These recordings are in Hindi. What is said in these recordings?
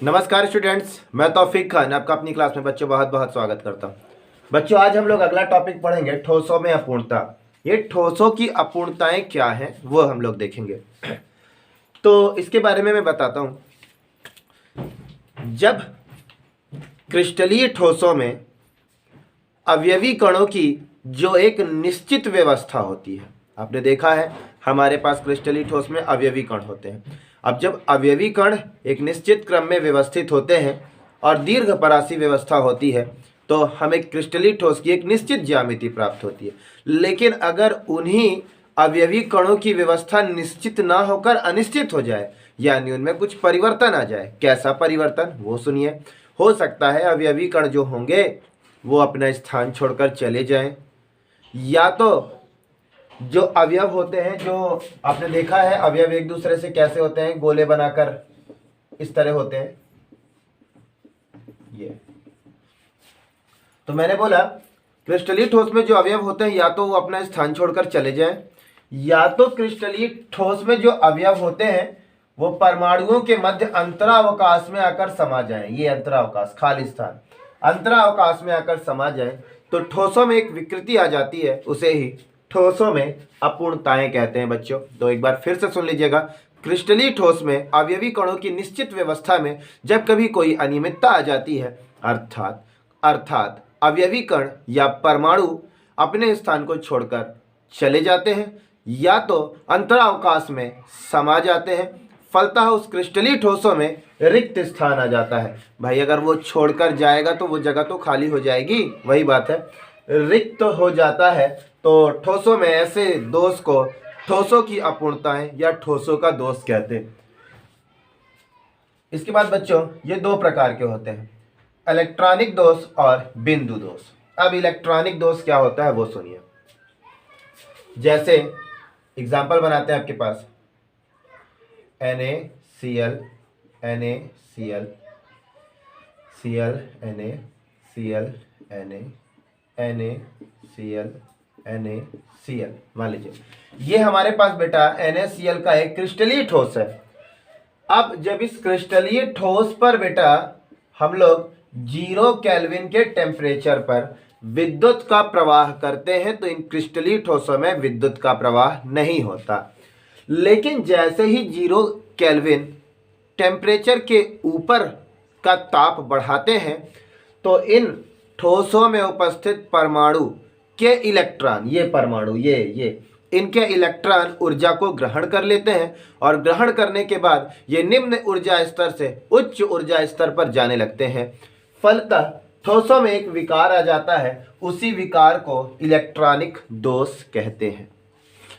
नमस्कार स्टूडेंट्स, मैं तौफीक खान आपका अपनी क्लास में बच्चों बहुत बहुत स्वागत करता हूं। बच्चों आज हम लोग अगला टॉपिक पढ़ेंगे ठोसों में अपूर्णता। ये ठोसों की अपूर्णताएं क्या हैं वो हम लोग देखेंगे। तो इसके बारे में मैं बताता हूं। जब क्रिस्टलीय ठोसों में अवयवी कणों की जो एक निश्चित व्यवस्था होती है, आपने देखा है हमारे पास क्रिस्टलीय ठोस में अवयवी कण होते हैं। अब जब अवयवी कण एक निश्चित क्रम में व्यवस्थित होते हैं और दीर्घपरासी व्यवस्था होती है तो हमें क्रिस्टलीय ठोस की एक निश्चित ज्यामिति प्राप्त होती है। लेकिन अगर उन्हीं अवयवी कणों की व्यवस्था निश्चित ना होकर अनिश्चित हो जाए, यानी उनमें कुछ परिवर्तन आ जाए, कैसा परिवर्तन वो सुनिए। हो सकता है अवयवी कण जो होंगे वो अपना स्थान छोड़कर चले जाएं, या तो जो अवयव होते हैं, जो आपने देखा है अवयव एक दूसरे से कैसे होते हैं, गोले बनाकर इस तरह होते हैं। ये तो मैंने बोला क्रिस्टलीय ठोस में जो अवयव होते हैं या तो वो अपना स्थान छोड़कर चले जाएं, या तो क्रिस्टलीय ठोस में जो अवयव होते हैं वो परमाणुओं के मध्य अंतरावकाश में आकर समा जाएं। ये अंतरावकाश, खाली स्थान, अंतरावकाश में आकर समा जाएं तो ठोसों में एक विकृति आ जाती है, उसे ही ठोसों में अपूर्णताएं कहते हैं। बच्चों तो एक बार फिर से सुन लीजिएगा। क्रिस्टलीय ठोस में अवयवी कणों की निश्चित व्यवस्था में जब कभी कोई अनियमितता आ जाती है, अर्थात अवयवी कण या परमाणु अपने स्थान को छोड़कर चले जाते हैं या तो अंतरावकाश में समा जाते हैं, फलतः उस क्रिस्टलीय ठोसों में रिक्त स्थान आ जाता है। भाई अगर वो छोड़कर जाएगा तो वो जगह तो खाली हो जाएगी, वही बात है, रिक्त हो जाता है। तो ठोसों में ऐसे दोष को ठोसों की अपूर्णताएं या ठोसों का दोष कहते हैं। इसके बाद बच्चों ये दो प्रकार के होते हैं, इलेक्ट्रॉनिक दोष और बिंदु दोष। अब इलेक्ट्रॉनिक दोष क्या होता है वो सुनिए। जैसे एग्जाम्पल बनाते हैं आपके पास NaCl NaCl Cl Na Cl Na NaCl NaCl, मान लीजिए ये हमारे पास बेटा NaCl का एक क्रिस्टलीय ठोस है। अब जब इस क्रिस्टलीय ठोस पर बेटा हम लोग 0 केल्विन के टेम्परेचर पर विद्युत का प्रवाह करते हैं तो इन क्रिस्टलीय ठोसों में विद्युत का प्रवाह नहीं होता। लेकिन जैसे ही 0 केल्विन टेम्परेचर के ऊपर का ताप बढ़ाते हैं तो इन ठोसों में उपस्थित परमाणु के इलेक्ट्रॉन, ये परमाणु ये इनके इलेक्ट्रॉन ऊर्जा को ग्रहण कर लेते हैं और ग्रहण करने के बाद ये निम्न ऊर्जा स्तर से उच्च ऊर्जा स्तर पर जाने लगते हैं। फलतः ठोसों में एक विकार आ जाता है, उसी विकार को इलेक्ट्रॉनिक दोष कहते हैं,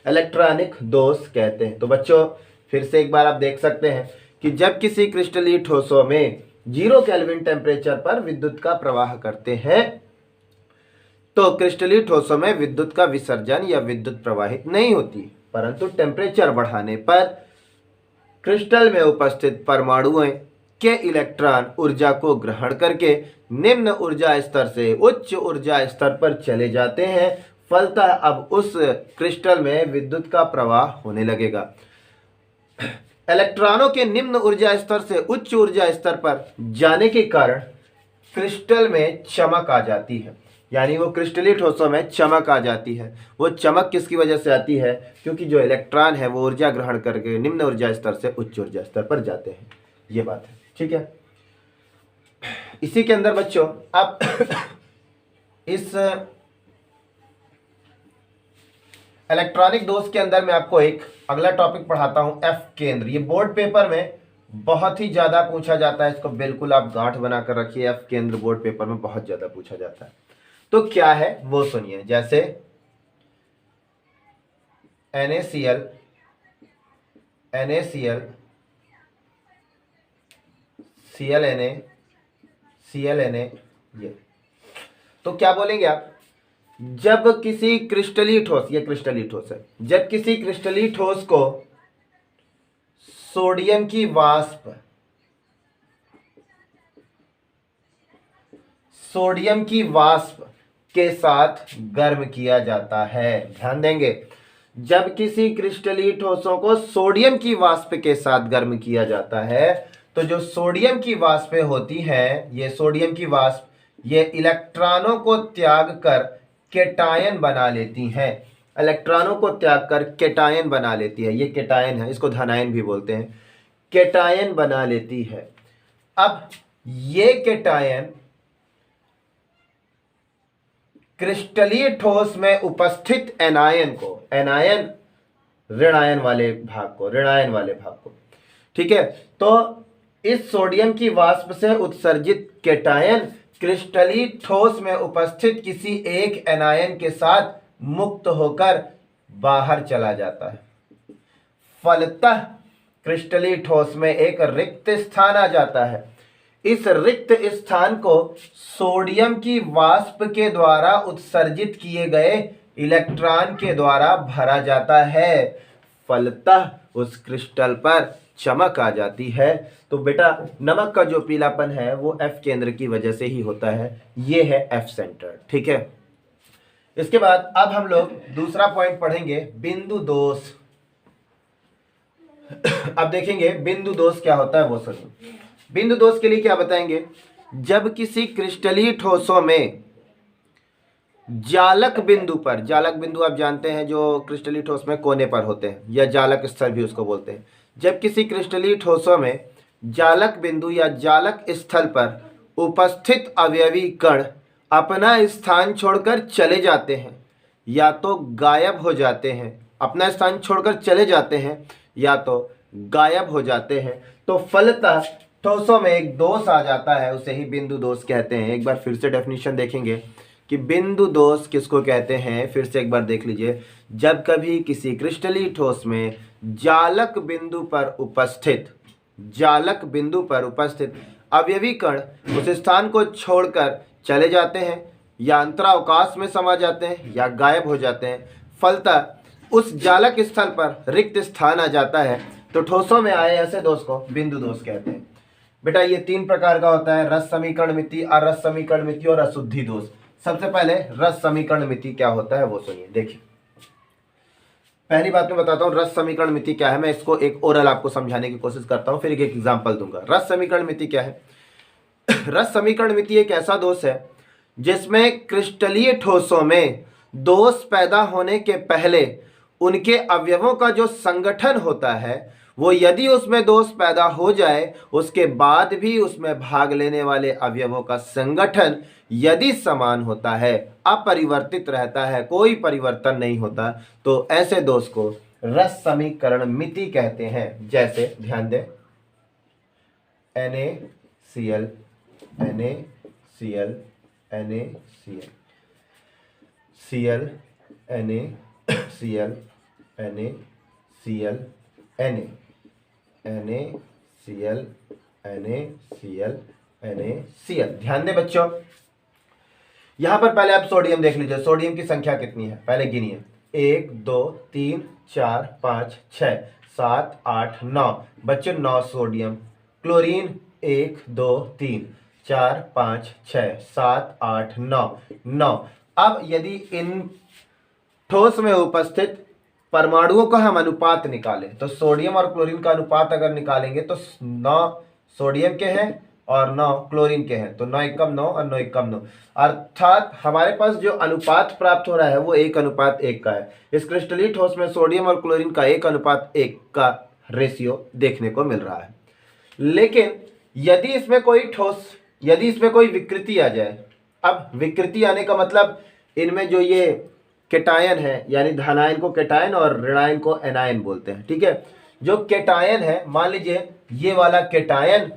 इलेक्ट्रॉनिक दोष कहते हैं। तो बच्चों फिर से एक बार आप देख सकते हैं कि जब किसी क्रिस्टलीय ठोसों में 0 केल्विन टेम्परेचर पर विद्युत का प्रवाह करते हैं तो क्रिस्टलीय ठोसों में विद्युत का विसर्जन या विद्युत प्रवाहित नहीं होती, परंतु टेम्परेचर बढ़ाने पर क्रिस्टल में उपस्थित परमाणुओं के इलेक्ट्रॉन ऊर्जा को ग्रहण करके निम्न ऊर्जा स्तर से उच्च ऊर्जा स्तर पर चले जाते हैं। फलतः अब उस क्रिस्टल में विद्युत का प्रवाह होने लगेगा। इलेक्ट्रॉनों के निम्न ऊर्जा स्तर से उच्च ऊर्जा स्तर पर जाने के कारण क्रिस्टल में चमक आ जाती है, यानी वो क्रिस्टलीय ठोसों में चमक आ जाती है। वो चमक किसकी वजह से आती है? क्योंकि जो इलेक्ट्रॉन है वो ऊर्जा ग्रहण करके निम्न ऊर्जा स्तर से उच्च ऊर्जा स्तर पर जाते हैं। ये बात है, ठीक है। इसी के अंदर बच्चों अब इस इलेक्ट्रॉनिक दोष के अंदर मैं आपको एक अगला टॉपिक पढ़ाता हूं, एफ केंद्र। ये बोर्ड पेपर में बहुत ही ज्यादा पूछा जाता है, इसको बिल्कुल आप गांठ बनाकर रखिए। एफ केंद्र बोर्ड पेपर में बहुत ज्यादा पूछा जाता है। तो क्या है वो सुनिए। जैसे NaCl ClNa ClNa, ये तो क्या बोलेंगे आप? जब किसी क्रिस्टलीय ठोस, ये क्रिस्टलीय ठोस है, जब किसी क्रिस्टलीय ठोस को सोडियम की वाष्प के साथ गर्म किया जाता है, ध्यान देंगे, जब किसी क्रिस्टलीय ठोसों को सोडियम की वाष्प के साथ गर्म किया जाता है तो जो सोडियम की वाष्पें होती हैं, ये सोडियम की वाष्प ये इलेक्ट्रॉनों को त्याग कर केटायन बना लेती हैं, इलेक्ट्रॉनों को त्याग कर केटायन बना लेती है। ये केटायन है, इसको धनायन भी बोलते हैं, केटायन बना लेती है। अब ये केटायन क्रिस्टलीय ठोस में उपस्थित एनायन को, एनायन ऋणायन वाले भाग को, ऋणायन वाले भाग को, ठीक है, तो इस सोडियम की वाष्प से उत्सर्जित केटायन क्रिस्टलीय ठोस में उपस्थित किसी एक एनायन के साथ मुक्त होकर बाहर चला जाता है। फलतः क्रिस्टलीय ठोस में एक रिक्त स्थान आ जाता है। इस रिक्त स्थान को सोडियम की वाष्प के द्वारा उत्सर्जित किए गए इलेक्ट्रॉन के द्वारा भरा जाता है। फलतः उस क्रिस्टल पर चमक आ जाती है। तो बेटा नमक का जो पीलापन है वो एफ केंद्र की वजह से ही होता है। ये है एफ सेंटर, ठीक है। इसके बाद अब हम लोग दूसरा पॉइंट पढ़ेंगे, बिंदु दोष। अब देखेंगे बिंदु दोष क्या होता है वो सुनिए। बिंदु दोष के लिए क्या बताएंगे, जब किसी क्रिस्टलीय ठोसों में जालक बिंदु पर, जालक बिंदु आप जानते हैं जो क्रिस्टलीय ठोस में कोने पर होते हैं या जालक स्थल भी उसको बोलते हैं। जब किसी क्रिस्टलीय ठोसों में जालक बिंदु या जालक स्थल पर उपस्थित अवयवी कण अपना स्थान छोड़कर चले जाते हैं या तो गायब हो जाते हैं, अपना स्थान छोड़कर चले जाते हैं या तो गायब हो जाते हैं, तो फलतः ठोसों में एक दोष आ जाता है, उसे ही बिंदु दोष कहते हैं। एक बार फिर से डेफिनेशन देखेंगे कि बिंदु दोष किसको कहते हैं, फिर से एक बार देख लीजिए। जब कभी किसी क्रिस्टलीय ठोस में जालक बिंदु पर उपस्थित, जालक बिंदु पर उपस्थित अवयवी कण उस स्थान को छोड़कर चले जाते हैं या अंतरावकाश में समा जाते हैं या गायब हो जाते हैं, फलतः उस जालक स्थल पर रिक्त स्थान आ जाता है, तो ठोसों में आए ऐसे दोष को बिंदु दोष कहते हैं। बेटा ये तीन प्रकार का होता है, रस समीकरण मिति, अरस समीकरण मिति और अशुद्धि दोष। सबसे पहले रस समीकरण मिति क्या होता है वो सुनिए। देखिए पहली बात मैं बताता हूँ रस समीकरण मिति क्या है, मैं इसको एक ओरल आपको समझाने की कोशिश करता हूँ, फिर एक एग्जाम्पल दूंगा। रस समीकरण मिति क्या है? रस समीकरण मिति एक ऐसा दोष है जिसमें क्रिस्टलीय ठोसों में दोष पैदा होने के पहले उनके अवयवों का जो संगठन होता है वो यदि उसमें दोष पैदा हो जाए उसके बाद भी उसमें भाग लेने वाले अवयवों का संगठन यदि समान होता है, अपरिवर्तित रहता है, कोई परिवर्तन नहीं होता, तो ऐसे दोष को रस समीकरण मिति कहते हैं। जैसे ध्यान दें, NaCl NaCl NaCl Cl NaCl NaCl NaCl NaCl NaCl। ध्यान दें बच्चों, यहां पर पहले आप सोडियम देख लीजिए, सोडियम की संख्या कितनी है पहले गिनिए, 1 2 3 4 5 6 7 8 9 बच्चों 9 सोडियम। क्लोरीन 1 2 3 4 5 6 7 8 9 9। अब यदि इन ठोस में उपस्थित परमाणुओं का हम अनुपात निकालें तो सोडियम और क्लोरीन का अनुपात अगर निकालेंगे तो 9 सोडियम के हैं और 9 क्लोरीन के हैं, तो 9 एकम 9 और 9 एकम 9, अर्थात हमारे पास जो अनुपात प्राप्त हो रहा है वो 1:1 का है। इस क्रिस्टलीय ठोस में सोडियम और क्लोरीन का 1:1 का रेशियो देखने को मिल रहा है। लेकिन यदि इसमें कोई ठोस, यदि इसमें कोई विकृति आ जाए, अब विकृति आने का मतलब इनमें जो ये केटायन है, यानी धनायन को केटायन और ऋणायन को एनायन बोलते हैं, ठीक है। जो केटायन है, मान लीजिए ये वाला केटायन,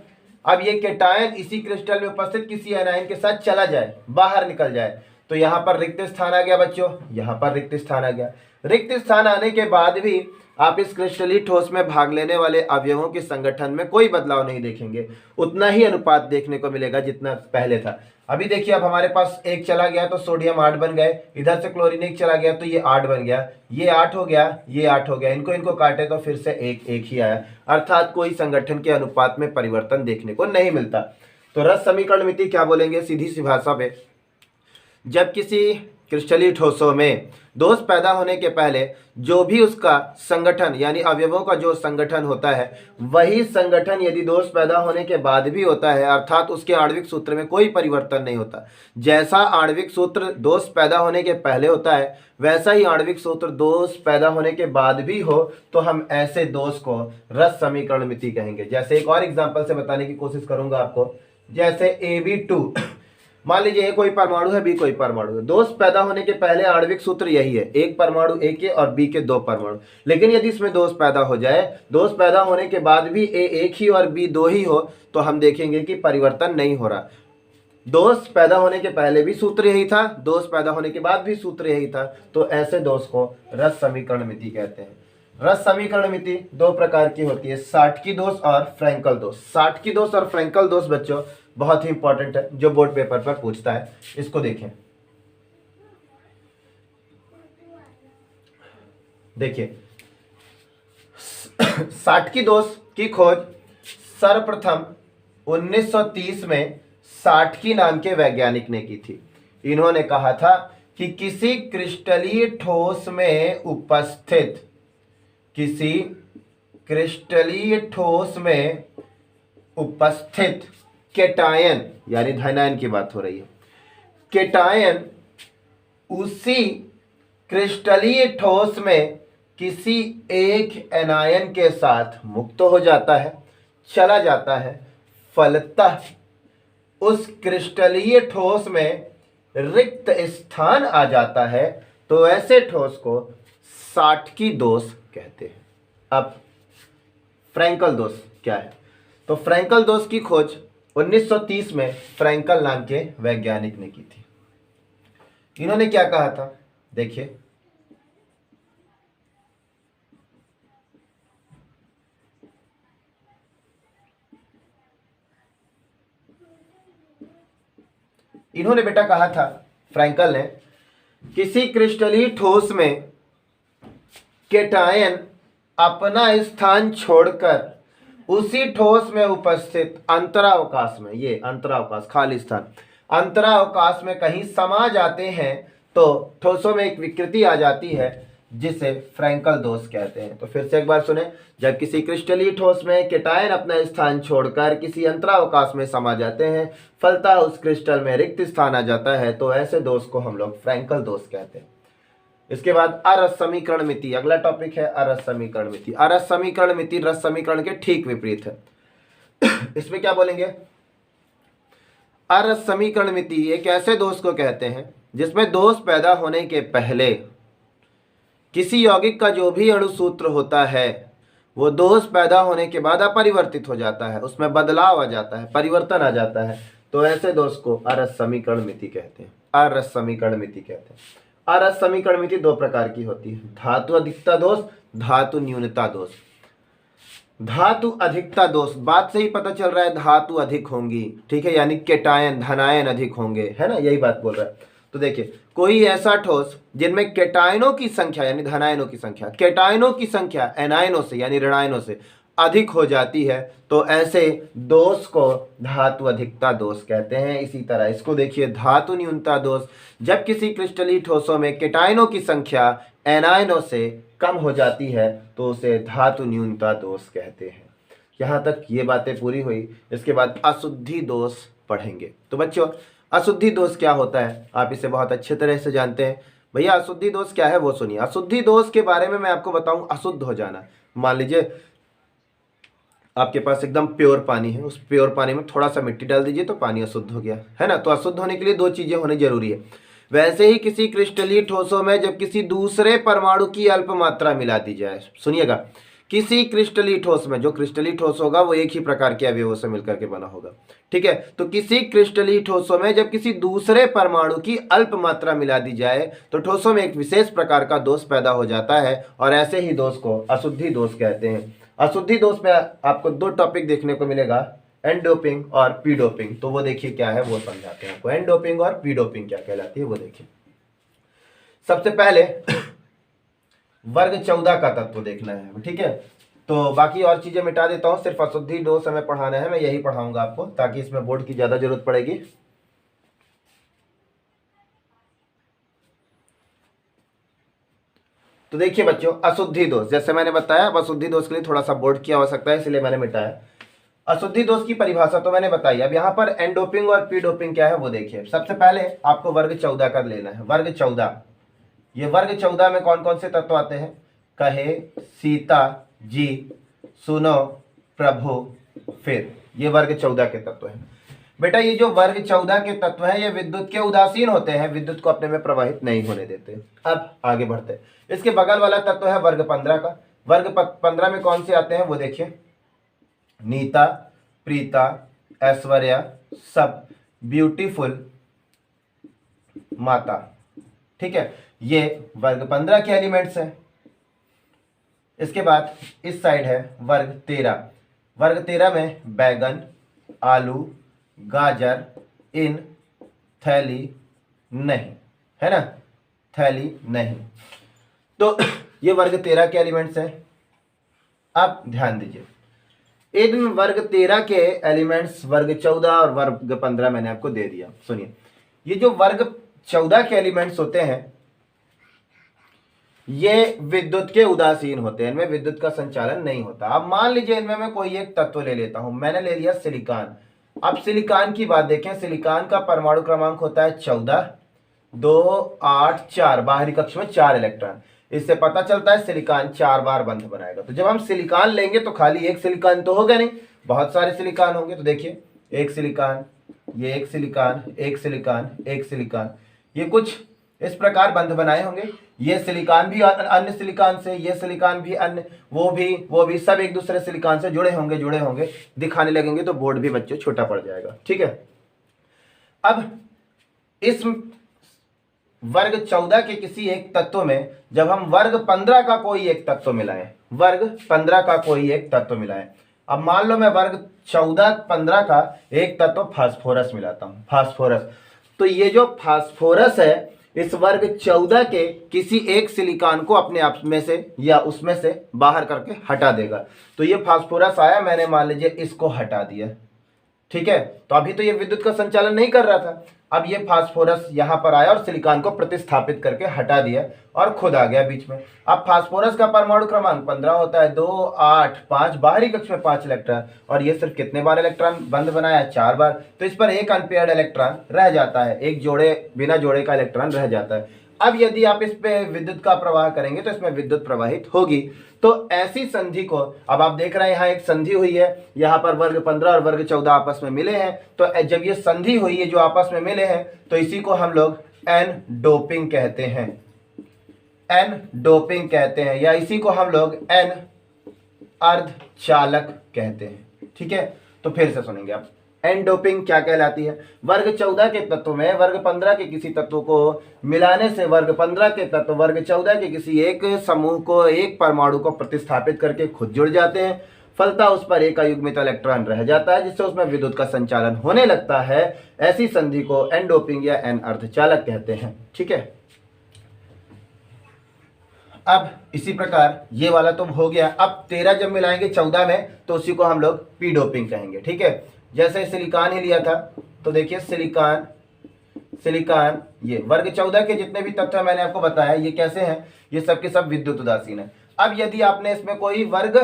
अब ये केटायन इसी क्रिस्टल में उपस्थित किसी एनायन के साथ चला जाए, बाहर निकल जाए, तो यहाँ पर रिक्त स्थान आ गया बच्चों, यहाँ पर रिक्त स्थान आ गया। रिक्त स्थान आने के बाद भी आप इस क्रिस्टलीय ठोस में भाग लेने वाले अवयवों के संगठन में कोई बदलाव नहीं देखेंगे, उतना ही अनुपात देखने को मिलेगा जितना पहले था। अभी देखिए, अब हमारे पास 1 चला गया तो सोडियम 8 बन गए, इधर से क्लोरीन 1 चला गया तो ये 8 बन गया, ये 8 हो गया, ये 8 हो गया, इनको काटे तो फिर से 1 ही आया, अर्थात कोई संगठन के अनुपात में परिवर्तन देखने को नहीं मिलता। तो रस समीकरण मिति क्या बोलेंगे सीधी सी भाषा में, जब किसी क्रिस्टलीय ठोसों में दोष पैदा होने के पहले जो भी उसका संगठन यानी अवयवों का जो संगठन होता है, वही संगठन यदि दोष पैदा होने के बाद भी होता है, अर्थात उसके आणविक सूत्र में कोई परिवर्तन नहीं होता, जैसा आणविक सूत्र दोष पैदा होने के पहले होता है वैसा ही आणविक सूत्र दोष पैदा होने के बाद भी हो, तो हम ऐसे दोष को रस समीकरण मिति कहेंगे। जैसे एक और एग्जांपल से बताने की कोशिश करूंगा आपको, जैसे Ab2, मान लीजिए ए कोई परमाणु है, बी कोई परमाणु है, दोष पैदा होने के पहले आणविक सूत्र यही है, एक परमाणु ए के और बी के दो परमाणु। लेकिन यदि इसमें दोष पैदा हो जाए, दोष पैदा होने के बाद भी ए एक ही और बी दो ही हो, तो हम देखेंगे कि परिवर्तन नहीं हो रहा। दोष पैदा होने के पहले भी सूत्र यही था, दोष पैदा होने के बाद भी सूत्र यही था, तो ऐसे दोष को रस समीकरण मिति कहते हैं। रस समीकरण मिति दो प्रकार की होती है, साटकी दोष और फ्रैंकल दोष। साटकी दोष और फ्रैंकल दोष बच्चों बहुत ही इंपॉर्टेंट है, जो बोर्ड पेपर पर पूछता है। इसको देखें, देखिए साटकी दोष की खोज सर्वप्रथम 1930 में साटकी नाम के वैज्ञानिक ने की थी। इन्होंने कहा था कि किसी क्रिस्टलीय ठोस में उपस्थित, किसी क्रिस्टलीय ठोस में उपस्थित केटायन, यानी धनायन की बात हो रही है, केटायन उसी क्रिस्टलीय ठोस में किसी एक एनायन के साथ मुक्त हो जाता है, चला जाता है, फलतः उस क्रिस्टलीय ठोस में रिक्त स्थान आ जाता है, तो ऐसे ठोस को साटकी दोष कहते हैं। अब फ्रैंकल दोष क्या है? तो फ्रैंकल दोष की खोज 1930 में फ्रैंकल नाम के वैज्ञानिक ने की थी। इन्होंने क्या कहा था, देखिए, इन्होंने बेटा कहा था, फ्रैंकल ने, किसी क्रिस्टलीय ठोस में केटायन अपना स्थान छोड़कर उसी ठोस में उपस्थित अंतरावकाश में, ये अंतरावकाश खाली स्थान, अंतरावकाश में कहीं समा जाते हैं, तो ठोसों में एक विकृति आ जाती है जिसे फ्रैंकल दोष कहते हैं। तो फिर से एक बार सुने, जब किसी क्रिस्टलीय ठोस में केटायन अपना स्थान छोड़कर किसी अंतरावकाश में समा जाते हैं, फलतः उस क्रिस्टल में रिक्त स्थान आ जाता है, तो ऐसे दोष को हम लोग फ्रैंकल दोष कहते हैं। इसके बाद अरस समीकरण मिति, अगला टॉपिक है अरस समीकरण मिति। अरस समीकरण मिति रस समीकरण के ठीक विपरीत है। इसमें क्या बोलेंगे, अरस समीकरण मिति एक ऐसे दोष को कहते हैं जिसमें दोष पैदा होने के पहले किसी यौगिक का जो भी अणु सूत्र होता है वो दोष पैदा होने के बाद अपरिवर्तित हो जाता है, उसमें बदलाव आ जाता है, परिवर्तन आ जाता है, तो ऐसे दोष को अरस समीकरण मिति कहते हैं। अरस समीकरण मिति कहते हैं। अरस समीकरण मिति दो प्रकार की होती है, धातु अधिकता दोष, धातु न्यूनता दोष। धातु अधिकता दोष, बात से ही पता चल रहा है धातु अधिक होंगी, ठीक है, यानी केटायन धनायन अधिक होंगे, है ना, यही बात बोल रहा है। तो देखिए, कोई ऐसा ठोस जिनमें केटायनों की संख्या यानी धनायनों की संख्या, केटायनों की संख्या एनायनों से यानी ऋणायनों से अधिक हो जाती है, तो ऐसे दोष को धातु अधिकता दोष कहते हैं। इसी तरह इसको देखिए, धातु न्यूनता दोष, जब किसी क्रिस्टलीय ठोसों में केटायनों की संख्या एनायनों से कम हो जाती है, तो उसे धातु न्यूनता दोष कहते हैं। यहाँ तक ये बातें पूरी हुई। इसके बाद अशुद्धि दोष पढ़ेंगे। तो बच्चों, अशुद्धि दोष क्या होता है, आप इसे बहुत अच्छे तरह से जानते हैं। भैया अशुद्धि दोष क्या है वो सुनिए। अशुद्धि दोष के बारे में मैं आपको बताऊं, अशुद्ध हो जाना। मान लीजिए आपके पास एकदम प्योर पानी है, उस प्योर पानी में थोड़ा सा मिट्टी डाल दीजिए तो पानी अशुद्ध हो गया, है ना। तो अशुद्ध होने के लिए दो चीजें होनी जरूरी है। वैसे ही किसी क्रिस्टलीय ठोसों में जब किसी दूसरे परमाणु की अल्प मात्रा मिला दी जाए, सुनिएगा, किसी क्रिस्टलीय ठोस में, जो क्रिस्टलीय ठोस होगा वो एक ही प्रकार के अवयवों से मिलकर के बना होगा, ठीक है। तो किसी क्रिस्टलीय ठोसों में जब किसी दूसरे परमाणु की अल्प मात्रा मिला दी जाए तो ठोसों में एक विशेष प्रकार का दोष पैदा हो जाता है, और ऐसे ही दोष को अशुद्धि दोष कहते हैं। अशुद्धि दोष में आपको दो टॉपिक देखने को मिलेगा, एन डोपिंग और पी डोपिंग। तो वो देखिए क्या है, वो समझाते हैं आपको। एन डोपिंग और पी डोपिंग क्या कहलाती है वो देखिए। सबसे पहले वर्ग 14 का तत्व देखना है, ठीक है। तो बाकी और चीजें मिटा देता हूं, सिर्फ अशुद्धि दोष हमें पढ़ाना है, मैं यही पढ़ाऊंगा आपको, ताकि इसमें बोर्ड की ज्यादा जरूरत पड़ेगी। तो देखिए बच्चों, अशुद्धि दोष, जैसे मैंने बताया, अब अशुद्धि दोष के लिए थोड़ा सा बोर्ड की आवश्यकता है, इसलिए मैंने मिटाया। अशुद्धि दोष की परिभाषा तो मैंने बताई। अब यहाँ पर एन डोपिंग और पी डोपिंग क्या है वो देखिए। सबसे पहले आपको वर्ग 14 का लेना है। वर्ग 14, ये वर्ग 14 में कौन कौन से तत्व आते हैं? कहे, सीता, जी, सुनो, प्रभु, फिर, ये वर्ग 14 के तत्व हैं। बेटा ये जो वर्ग 14 के तत्व हैं ये विद्युत के उदासीन होते हैं, विद्युत को अपने में प्रवाहित नहीं होने देते। अब आगे बढ़ते हैं। इसके बगल वाला तत्व है वर्ग 15 का। वर्ग 15 में कौन से आते हैं वो देखिए। नीता, प्रीता, ऐश्वर्या, सब, ब्यूटीफुल, माता। ठीक है, ये वर्ग 15 के एलिमेंट्स हैं। इसके बाद इस साइड है वर्ग 13। वर्ग 13 में बैगन, आलू, गाजर, इन, थैली, नहीं, है ना, थैली नहीं। तो ये वर्ग 13 के एलिमेंट्स हैं। अब ध्यान दीजिए, इन वर्ग 13 के एलिमेंट्स वर्ग 14 और वर्ग 15 मैंने आपको दे दिया। सुनिए, ये जो वर्ग 14 के एलिमेंट्स होते हैं ये विद्युत के उदासीन होते हैं, इनमें विद्युत का संचालन नहीं होता। अब मान लीजिए इनमें मैं कोई एक तत्व ले लेता हूं, मैंने ले लिया सिलिकॉन। अब सिलिकॉन की बात देखें, सिलिकॉन का परमाणु क्रमांक होता है 14, 2, 8, 4, बाहरी कक्ष में 4 इलेक्ट्रॉन। इससे पता चलता है सिलिकॉन 4 बार बंध बनाएगा। तो जब हम सिलिकॉन लेंगे तो खाली एक सिलिकॉन तो होगा नहीं, बहुत सारे सिलिकॉन होंगे। तो देखिए, एक सिलिकॉन, ये एक सिलिकॉन, एक सिलिकॉन, एक सिलिकॉन, ये कुछ इस प्रकार बंध बनाए होंगे। ये सिलिकॉन भी अन्य सिलिकॉन से, ये सिलिकॉन भी अन्य, वो भी सब एक दूसरे सिलिकॉन से जुड़े होंगे, दिखाने लगेंगे तो बोर्ड भी बच्चों छोटा पड़ जाएगा। ठीक है, अब इस वर्ग 14 के किसी एक तत्व में जब हम वर्ग 15 का कोई एक तत्व मिलाएं, वर्ग 15 का कोई एक तत्व मिलाएं। अब मान लो मैं वर्ग 14, 15 का एक तत्व फास्फोरस मिलाता हूं, फास्फोरस। तो ये जो फास्फोरस है इस वर्ग 14 के किसी एक सिलिकॉन को अपने आप में से या उसमें से बाहर करके हटा देगा। तो ये फास्फोरस आया, मैंने मान लीजिए इसको हटा दिया। ठीक है, तो अभी तो ये विद्युत का संचालन नहीं कर रहा था। अब ये फास्फोरस यहां पर आया और सिलिकॉन को प्रतिस्थापित करके हटा दिया और खुद आ गया बीच में। अब फास्फोरस का परमाणु क्रमांक 15 होता है, 2, 8, 5, बाहरी कक्ष में 5 इलेक्ट्रॉन, और ये सिर्फ कितने बार इलेक्ट्रॉन बंध बनाया? 4 बार। तो इस पर एक अनपेयर्ड इलेक्ट्रॉन रह जाता है, एक जोड़े, बिना जोड़े का इलेक्ट्रॉन रह जाता है। अब यदि आप इस पे विद्युत का प्रवाह करेंगे तो इसमें विद्युत प्रवाहित होगी। तो ऐसी संधि को, अब आप देख रहे हैं यहाँ एक संधि हुई है, यहाँ पर वर्ग 15 और वर्ग 14 आपस में मिले हैं। तो जब ये संधि हुई है जो आपस में मिले हैं तो इसी को हम लोग एन डोपिंग कहते हैं, एन डोपिंग कहते हैं, या इसी को हम लोग एन अर्धचालक कहते हैं। ठीक है, तो फिर से सुनेंगे आप, एन डोपिंग क्या कहलाती है? वर्ग 14 के तत्व में वर्ग 15 के किसी तत्व को मिलाने से वर्ग 15 के तत्व वर्ग 14 के किसी एक समूह को, एक परमाणु को प्रतिस्थापित करके खुद जुड़ जाते हैं। फलतः उस पर एक अयुग्मित इलेक्ट्रॉन रह जाता है जिससे उसमें विद्युत का संचालन होने लगता है। ऐसी संधि को एन डोपिंग या एन अर्धचालक कहते हैं। ठीक है, अब इसी प्रकार ये वाला तो हो गया। अब 13 जब मिलाएंगे 14 में तो उसी को हम लोग पी डोपिंग कहेंगे। ठीक है, जैसे सिलिकॉन ही लिया था तो देखिए सिलिकॉन, सिलिकॉन, ये वर्ग 14 के जितने भी तत्व मैंने आपको बताया ये कैसे हैं? ये सब के सब विद्युत उदासीन है। अब यदि आपने इसमें कोई वर्ग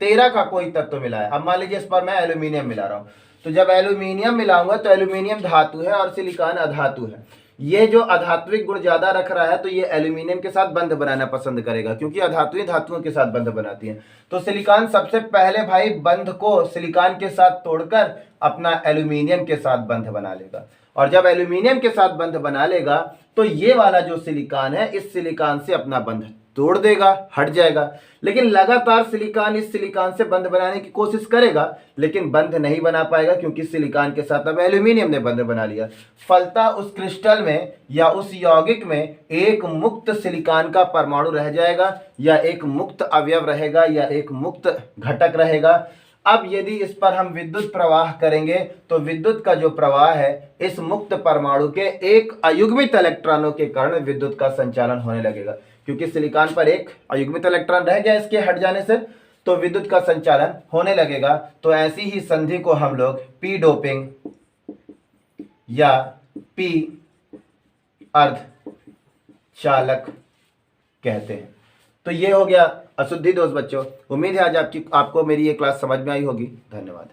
13 का कोई तत्व मिलाया, अब मान लीजिए इस पर मैं एल्यूमिनियम मिला रहा हूं, तो जब एल्यूमिनियम मिलाऊंगा तो एल्यूमिनियम धातु है और सिलिकॉन अधातु है। ये जो अधात्विक गुण ज्यादा रख रहा है तो ये एल्यूमिनियम के साथ बंध बनाना पसंद करेगा, क्योंकि अधातुएं धातुओं के साथ बंध बनाती हैं। तो सिलिकॉन सबसे पहले भाई बंध को सिलिकॉन के साथ तोड़कर अपना एल्यूमिनियम के साथ बंध बना लेगा, और जब एल्यूमिनियम के साथ बंध बना लेगा तो ये वाला जो सिलिकॉन है इस सिलिकॉन से अपना बंध तोड़ देगा, हट जाएगा। लेकिन लगातार सिलिकॉन इस सिलिकॉन से बंध बनाने की कोशिश करेगा लेकिन बंध नहीं बना पाएगा, क्योंकि सिलिकॉन के साथ अब एल्यूमिनियम ने बंध बना लिया। फलतः उस क्रिस्टल में या उस यौगिक में एक मुक्त सिलिकॉन का परमाणु रह जाएगा, या एक मुक्त अवयव रहेगा, या एक मुक्त घटक रहेगा। अब यदि इस पर हम विद्युत प्रवाह करेंगे तो विद्युत का जो प्रवाह है इस मुक्त परमाणु के एक अयुग्मित इलेक्ट्रॉनों के कारण विद्युत का संचालन होने लगेगा, क्योंकि सिलिकॉन पर एक अयुग्मित इलेक्ट्रॉन रह गया इसके हट जाने से, तो विद्युत का संचालन होने लगेगा। तो ऐसी ही संधि को हम लोग पी डोपिंग या पी अर्धचालक कहते हैं। तो ये हो गया अशुद्धि दोष बच्चों। उम्मीद है आज आपको मेरी ये क्लास समझ में आई होगी। धन्यवाद।